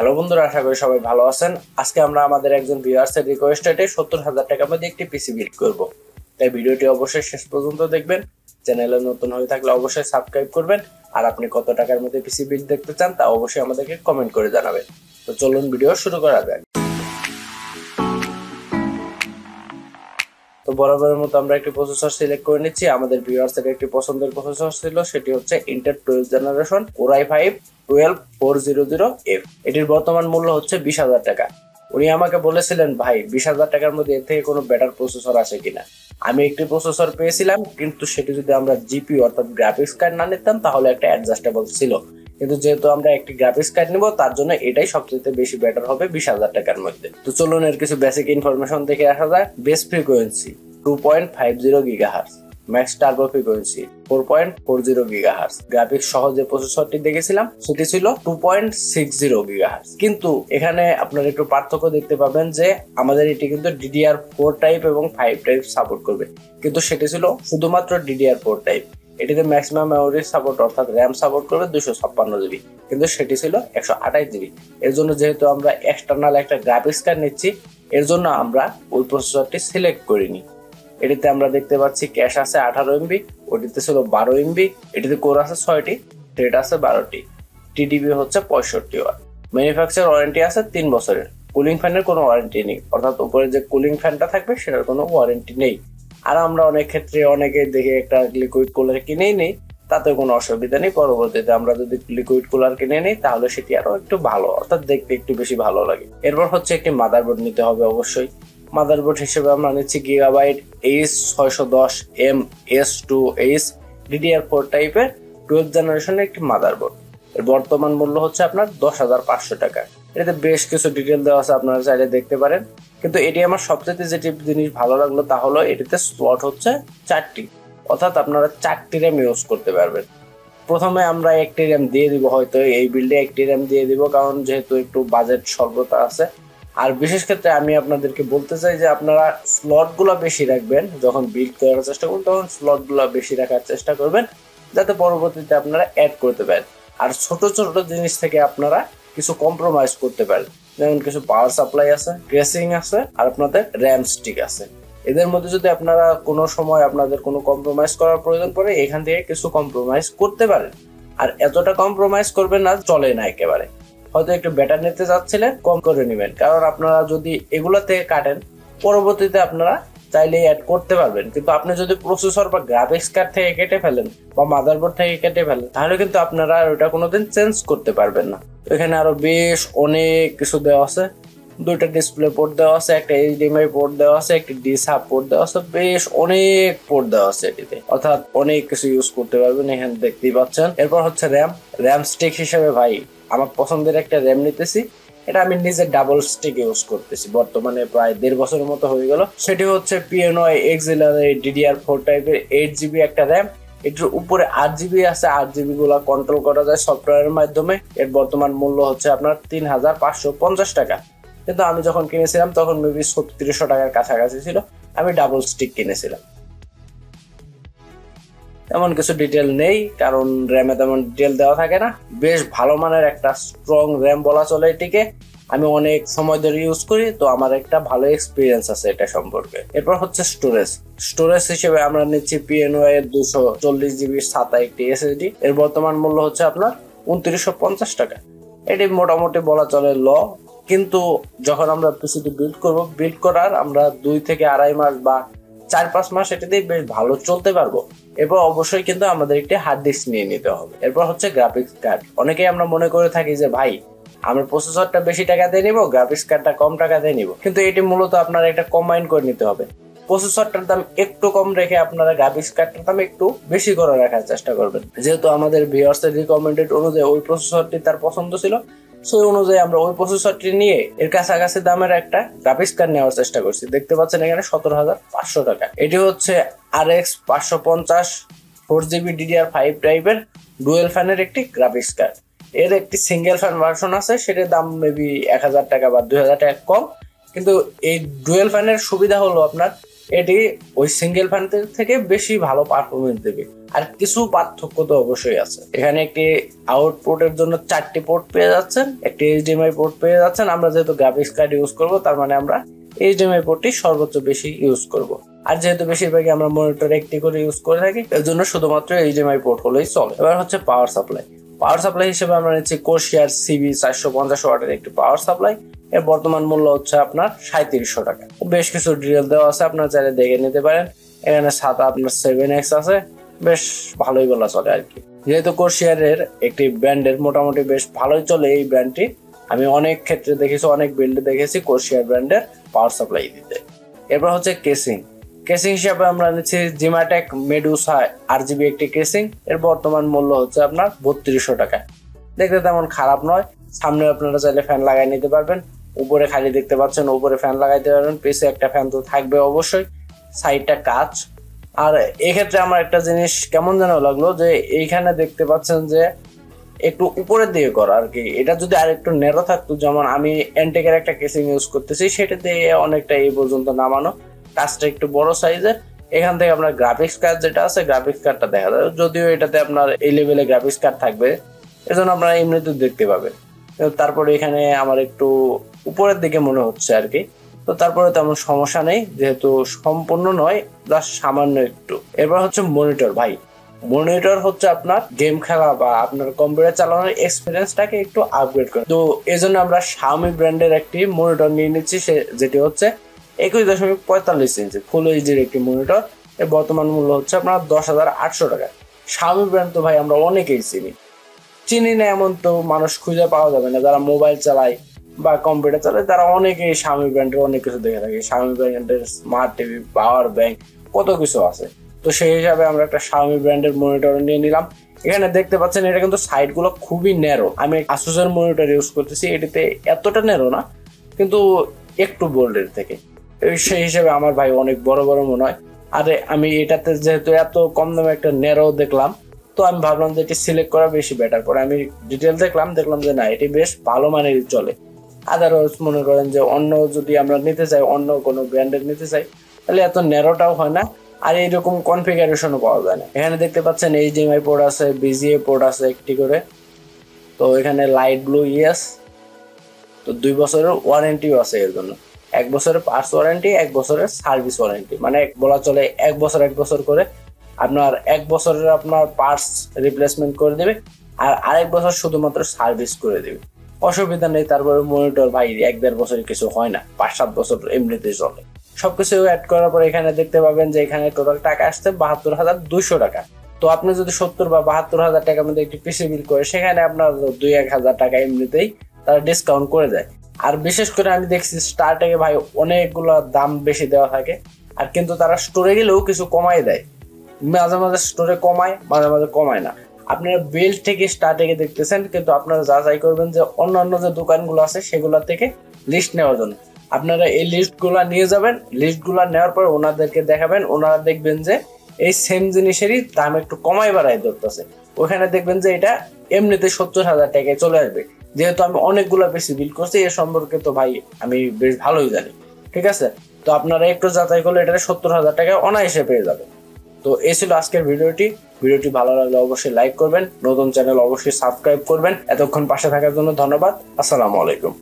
Hello বন্ধুরা, আশা করি সবাই ভালো আছেন। আজকে আমরা আমাদের একজন ভিউয়ার্সের রিকোয়েস্টে 70,000 টাকার মধ্যে একটি পিসি বিল্ড করব। তাই ভিডিওটি অবশ্যই শেষ পর্যন্ত দেখবেন। চ্যানেলে নতুন হয়ে থাকলে অবশ্যই সাবস্ক্রাইব করবেন। আর আপনি কত টাকার মধ্যে পিসি বিল্ড দেখতে চান তা অবশ্যই আমাদেরকে কমেন্ট করে জানাবেন। তো চলুন ভিডিও শুরু করা যাক। তো বরাবরের মতো আমরা একটি প্রসেসর সিলেক্ট করে নিচ্ছি। আমাদের ভিউয়ার্সের একটি পছন্দের প্রসেসর ছিল, সেটি হচ্ছে Intel 12th generation Core i5 12400F। এটির বর্তমান মূল্য হচ্ছে 20,000 টাকা। উনি আমাকে বলেছিলেন, ভাই 20,000 টাকার মধ্যে এর থেকে কোনো বেটার প্রসেসর আছে কিনা। আমি একটি প্রসেসর পেয়েছিলাম, কিন্তু সেটি যদি আমরা জিপি অর্থাৎ গ্রাফিক্স কার্ড না নিতাম তাহলে একটা অ্যাডজাস্টেবল ছিল। কিন্তু যেহেতু আমরা একটি গ্রাফিক্স কার্ড নিব, তার জন্য এটাই সবচেয়ে বেশি বেটার হবে 20,000 টাকার মধ্যে। তো চলুন এর কিছু বেসিক ইনফরমেশন দেখে আসা যাক। Base frequency 2.50 GHz, max turbo frequency 4.40 GHz। Graphics সহ যে প্রসেসরটি দেখেছিলাম সেটি ছিল 2.60 GHz। কিন্তু এখানে আপনারা একটু পার্থক্য দেখতে পাবেন যে আমাদের এটি কিন্তু DDR4 টাইপ এবং 5 টাইপ সাপোর্ট করবে, কিন্তু সেটি ছিল শুধুমাত্র DDR4 টাইপ। এটিতে ম্যাক্সিমাম মেমোরি সাপোর্ট অর্থাৎ র্যাম সাপোর্ট করবে 256 GB, কিন্তু সেটি ছিল 128 GB। এর জন্য যেহেতু আমরা এক্সটার্নাল একটা গ্রাফিক্স কার্ড নিচ্ছি, এর জন্য আমরা ওই প্রসেসরটি সিলেক্ট করিনি। এটিতে আমরা দেখতে পাচ্ছি ক্যাশ আছে 18 MB, ওটিতে ছিল 12 MB। এটিতে কোর আছে 6টি, থ্রেড আছে 12টি, টিডিবি হচ্ছে 65 ওয়াট। ম্যানুফ্যাকচার ওয়ারেন্টি আছে 3 বছরের। কুলিং ফ্যানের কোনো ওয়ারেন্টি নেই, অর্থাৎ উপরে যে কুলিং ফ্যানটা থাকবে সেটার কোনো ওয়ারেন্টি নেই। আর আমরা অনেক ক্ষেত্রে অনেকে দেখে একটা লিকুইড কুলার কিনেই নেই, তাতে কোনো অসুবিধা নেই। পরবর্তীতে আমরা যদি লিকুইড কুলার কিনে নিই তাহলে সেটি আরো একটু ভালো, অর্থাৎ দেখতে একটু বেশি ভালো লাগে। এরপর হচ্ছে একটি মাদারবোর্ড নিতে হবে অবশ্যই। মাদারবোর্ড হিসেবে আমরা নিচ্ছি গিগাবাইট H610M S2H DDR4 টাইপের 12th জেনারেশনের একটি মাদারবোর্ড। এর বর্তমান মূল্য হচ্ছে আপনার 10,500 টাকা। এটাতে বেশ কিছু ডিটেল দেওয়া আছে, আপনারা চাইলে দেখতে পারেন। কিন্তু এটি আমার সবচেয়ে যেটি জিনিস ভালো লাগলো তা হলো এটিতে স্লট হচ্ছে 4টি, অর্থাৎ আপনারা 4টি র্যাম ইউজ করতে পারবেন। প্রথমে আমরা একটি র্যাম দিয়ে দিব, হয়তো এই বিল্ডে একটি র্যাম দিয়ে দিব, কারণ যেহেতু একটু বাজেট স্বল্পতা আছে। আর বিশেষ ক্ষেত্রে আমি আপনাদেরকে বলতে চাই যে আপনারা স্লটগুলো বেশি রাখবেন। যখন বিল্ড করার চেষ্টা করবেন তখন স্লটগুলো বেশি রাখার চেষ্টা করবেন, যাতে পরবর্তীতে আপনারা অ্যাড করতে পারেন। আর ছোট ছোট জিনিস থেকে আপনারা কিছু কম্প্রোমাইজ করতে পারেন, যেমন কিছু পাওয়ার সাপ্লাই আছে, গ্রেসিং আছে, আর আপনাদের র্যাম স্টিক আছে। এদের মধ্যে যদি আপনারা কোনো সময় আপনাদের কোনো কম্প্রোমাইজ করার প্রয়োজন পড়ে, এখান থেকে কিছু কম্প্রোমাইজ করতে পারেন। আর এতটা কম্প্রোমাইজ করবেন না, চলে না একেবারে। হয়তো একটু বেটার নিতে চাচ্ছিলেন, কম করে নেবেন, কারণ আপনারা যদি এগুলো থেকে কাটেন পরবর্তীতে আপনারা চাইলে অ্যাড করতে পারবেন। কিন্তু আপনি যদি প্রসেসর বা গ্রাফিক্স কার্ড থেকে কেটে ফেলেন বা মাদারবোর্ড থেকে কেটে ফেলেন, তাহলে কিন্তু আপনারা ওটা কোনোদিন চেঞ্জ করতে পারবেন না। এখানে আরো বেশ অনেক কিছু দেওয়া আছে। 2টা ডিসপ্লে পোর্ট দেওয়া আছে, একটা HDMI পোর্ট দেওয়া আছে, একটি ডিস হাব পোর্ট দেওয়া আছে, বেশ অনেক পোর্ট দেওয়া আছে এটিতে, অর্থাৎ অনেক কিছু ইউজ করতে পারবেন। এখানে দেখতেই পাচ্ছেন। এরপর হচ্ছে র্যাম স্টিক হিসেবে ভাই আমার পছন্দের একটা র্যাম নিতেছি। এটা আমি নিজে ডাবল স্টিক ইউজ করতেছি, বর্তমানে প্রায় 1.5 বছরের মতো হয়ে গেল। সেটি হচ্ছে PNY Auxiliary DDR4 টাইপের 8GB একটা র্যাম। এটির উপরে 8GB আছে। 8GB গুলা কন্ট্রোল করা যায় সফটওয়্যারের মাধ্যমে। এর বর্তমান মূল্য হচ্ছে আপনার 3,550 টাকা। কিন্তু আমি যখন কিনেছিলাম তখন মেবি 3600 টাকার কাছাকাছি ছিল। আমি ডাবল স্টিক কিনেছিলাম। তেমন কিছু ডিটেল নেই, কারণ র্যামে তেমন ডিটেল দেওয়া থাকে না। বেশ ভালো মানের একটা স্ট্রং র্যাম বলা চলে এটিকে। আমি অনেক সময় ধরে ইউজ করি, তো আমার একটা ভালো এক্সপিরিয়েন্স আছে এটা সম্পর্কে। এরপর হচ্ছে স্টোরেজ হিসেবে আমরা নিচ্ছি PNY 240GB SATA একটি SSD। এর বর্তমান মূল্য হচ্ছে আপনার 2950 টাকা। এটি মোটামুটি বলা চলে ল, কিন্তু যখন আমরা পিসিটি বিল্ড করার আমরা 2 থেকে 2.5 মাস বা 4-5 মাস এটাতে বেশ ভালো চলতে পারবো। এরপর অবশ্যই কিন্তু আমাদের একটি হার্ড ডিস্ক নিয়ে নিতে হবে। এরপর হচ্ছে গ্রাফিক্স কার্ড। অনেকেই আমরা মনে করে থাকি যে ভাই আমরা প্রসেসরটা বেশি টাকা দিয়ে নিব, গ্রাফিক্স কার্ডটা কম টাকা দিয়ে নিব, কিন্তু এটি মূলত আপনারা একটা কম্বাইন করে নিতে হবে। প্রসেসরটার দাম একটু কম রেখে আপনারা গ্রাফিক্স কার্ডটার দাম একটু বেশি করে রাখার চেষ্টা করবেন। যেহেতু আমাদের ভিউয়ার্সের রিকমেন্ডেড অনুযায়ী ওই প্রসেসরটি তার পছন্দ ছিল, সেই অনুযায়ী আমরা ওই প্রসেসরটি নিয়ে এর কাছাকাছি দামের একটা গ্রাফিক্স কার্ড নেওয়ার চেষ্টা করছি। দেখতে পাচ্ছেন এখানে 17,500 টাকা। এটি হচ্ছে RX 550 4GB DDR5 টাইপের ডুয়েল ফ্যানের একটি গ্রাফিক্স কার্ড। এর একটি সিঙ্গেল ফ্যান ভার্সন আছে, সেটার দাম মেবি 1,000 টাকা বা 2,000 টাকা কম। কিন্তু এই ডুয়েল ফ্যানের সুবিধা হলো আপনার এটি ওই সিঙ্গেল ফ্যান থেকে বেশি ভালো পারফরমেন্স দেবে। আর কিছু পার্থক্য তো অবশ্যই আছে। এখানে একটি আউটপুটের জন্য 4টি পোর্ট পেয়ে যাচ্ছেন, একটি এইচডিএমআই পোর্ট পেয়ে যাচ্ছেন। আমরা যেহেতু গ্রাফিক্স কার্ড ইউজ করব, তার মানে আমরা এইচডিএমআই পোর্টটি সর্বোচ্চ বেশি ইউজ করব। আর যেহেতু বেশিরভাগই আমরা মনিটর একটি করে ইউজ করে থাকি, এর জন্য শুধুমাত্র এইচডিএমআই পোর্ট হলেই চলে। এবার হচ্ছে পাওয়ার সাপ্লাই। পাওয়ার সাপ্লাই হিসেবে আমরা নিচ্ছি কোশিয়ার সিবি 450 ওয়াটের একটি পাওয়ার সাপ্লাই। এর বর্তমান মূল্য হচ্ছে আপনার 3700 টাকা। বেশ কিছু ডিটেল দেওয়া আছে, আপনারা চাইলে দেখে নিতে পারেন। এখানে সাথে আপনার 7X আছে, বেশ ভালোই বলা চলে আর কি। যেহেতু কোশিয়ারের একটি ব্র্যান্ডের মোটামুটি বেশ ভালোই চলে এই ব্র্যান্ডটি, আমি অনেক ক্ষেত্রে দেখেছি, অনেক বিল্ডে দেখেছি কোশিয়ার ব্র্যান্ডের পাওয়ার সাপ্লাই দিতে। এরপর হচ্ছে কেসিং। কেসিং হিসাবে আমরা নিচ্ছি জিমাটেক মেডুসা RGB একটি কেসিং। এর বর্তমান মূল্য হচ্ছে আপনার 3200 টাকা। দেখতে তেমন খারাপ নয়। সামনে আপনারা চাইলে ফ্যান লাগাই নিতে পারবেন, উপরে খালি দেখতে পাচ্ছেন, উপরে ফ্যান লাগাইতে পারবেন, পিছে একটা ফ্যান তো থাকবে অবশ্যই, সাইডটা কাচ। আর এক্ষেত্রে আমার একটা জিনিস কেমন যেন লাগলো, যে এইখানে দেখতে পাচ্ছেন যে একটু উপরের দিকে করা আর কি। এটা যদি আর একটু ন্যারো থাকতো, যেমন আমি এনটেকের একটা কেসিং ইউজ করতেছি, সেটা দিয়ে অনেকটা এই পর্যন্ত নামানো, কাজটা একটু বড় সাইজের। এখান থেকে আপনার গ্রাফিক্স কার্ড যেটা আছে, গ্রাফিক্স কার্ডটা দেখা যায়, যদিও এটাতে আপনার এই লেভেলে গ্রাফিক্স কার্ড থাকবে, এজন্য আপনারা এমনিতে দেখতে পাবেন। তারপরে এখানে আমার একটু উপরের দিকে মনে হচ্ছে আর কি। তো তারপরে তেমন সমস্যা নেই, যেহেতু সম্পূর্ণ নয়, জাস্ট সামান্য একটু। এরপর হচ্ছে মনিটর। ভাই মনিটর হচ্ছে আপনার গেম খেলা বা আপনার কম্পিউটার চালানোর এক্সপিরিয়েন্সটাকে একটু আপগ্রেড করে। তো এই জন্য আমরা Xiaomi ব্র্যান্ডের একটি মনিটর নিয়ে নিচ্ছি, যেটি হচ্ছে 21.45 ইঞ্চি ফুল এইচডির একটি মনিটর। এর বর্তমান মূল্য হচ্ছে আপনার 10,800 টাকা। Xiaomi ব্র্যান্ড তো ভাই আমরা অনেকেই চিনি না এমন তো মানুষ খুঁজে পাওয়া যাবে না। যারা মোবাইল চালায় বা কম্পিউটার চালায়, তারা অনেকেই Xiaomi ব্র্যান্ডের অনেক কিছু দেখে থাকে। Xiaomi ব্র্যান্ডের স্মার্ট টিভি, পাওয়ার ব্যাংক, কত কিছু আছে। তো সেই হিসাবে আমরা একটা Xiaomi ব্র্যান্ডের মনিটর নিয়ে নিলাম। এখানে দেখতে পাচ্ছেন এটা কিন্তু সাইড গুলো খুবই ন্যারো। আমি Asus এর মনিটর ইউজ করতেছি, এটিতে এতটা ন্যারো না, কিন্তু একটু বোল্ডের থেকে। সেই হিসাবে আমার ভাই অনেক বড় বড় মনে হয়। আরে আমি এটাতে যেহেতু এত কম দামে একটা ন্যারো দেখলাম, তো আমি ভাবলাম যে এটি সিলেক্ট করা বেশি বেটার। পরে আমি ডিটেল দেখলাম যে না, এটি বেশ ভালো মানের চলে। আদারওয়াইজ মনে করেন যে অন্য যদি আমরা নিতে চাই, অন্য কোনো ব্র্যান্ডের নিতে চাই, তাহলে এত ন্যারোটাও হয় না, আর এইরকম কনফিগারেশনও পাওয়া যায় না। এখানে দেখতে পাচ্ছেন এইচডিএমআই পোর্ট আছে, বিজিএ পোর্ট আছে একটি করে। তো এখানে লাইট ব্লু ইয়েস। তো 2 বছরের ওয়ারেন্টিও আছে এর জন্য। 1 বছরের পার্টস ওয়ারেন্টি, 1 বছরের সার্ভিস ওয়ারেন্টি, মানে বলা চলে 1 বছর করে আপনার 1 বছরের আপনার পার্টস রিপ্লেসমেন্ট করে দেবে, আর আরেক বছর শুধুমাত্র সার্ভিস করে দেবে। অসুবিধা নেই। তারপরে মনিটর ভাই 1-1.5 বছরের কিছু হয় না, 5-7 বছর এমনিতে চলে। সবকিছু অ্যাড করার পর এখানে দেখতে পাবেন যে এখানে টোটাল টাকা আসছে 72,200 টাকা। তো আপনি যদি 70 বা 72,000 টাকার মধ্যে একটি পিসি বিল করে, সেখানে আপনার 2-1,000 টাকা এমনিতেই তারা ডিসকাউন্ট করে দেয়। আর বিশেষ করে আমি দেখছি স্টার্টিংয়ে ভাই অনেকগুলো দাম বেশি দেওয়া থাকে, আর কিন্তু তারা স্টোরে গেলেও কিছু কমাই দেয়। মাঝে মাঝে স্টোরে কমায়, মাঝে মাঝে কমায় না। আপনারা বেল্ট থেকে স্টার্টিংয়ে দেখতেছেন, কিন্তু আপনারা যাচাই করবেন যে অন্যান্য যে দোকানগুলো আছে সেগুলো থেকে লিস্ট নেওয়ার জন্য। আপনারা এই লিস্টগুলা নিয়ে যাবেন, লিস্টগুলা নেওয়ার পর ওনাদেরকে দেখাবেন, ওনারা দেখবেন যে এই সেম জিনিসেরই দাম একটু কমাই বাড়াই ধরতেছে। ওখানে দেখবেন যে এটা এমনিতে 70,000 টাকায় চলে আসবে। যেহেতু আমি অনেকগুলো বেশি বিল করছি, এ সম্পর্কে তো ভাই আমি বেশ ভালোই জানি, ঠিক আছে। তো আপনারা একটু যাচাই করলে এটা 70,000 টাকায় অনায়াসে পেয়ে যাবে। তো এই ছিল আজকের ভিডিওটি ভালো লাগলে অবশ্যই লাইক করবেন, নতুন চ্যানেল অবশ্যই সাবস্ক্রাইব করবেন। এতক্ষণ পাশে থাকার জন্য ধন্যবাদ। আসসালামু আলাইকুম।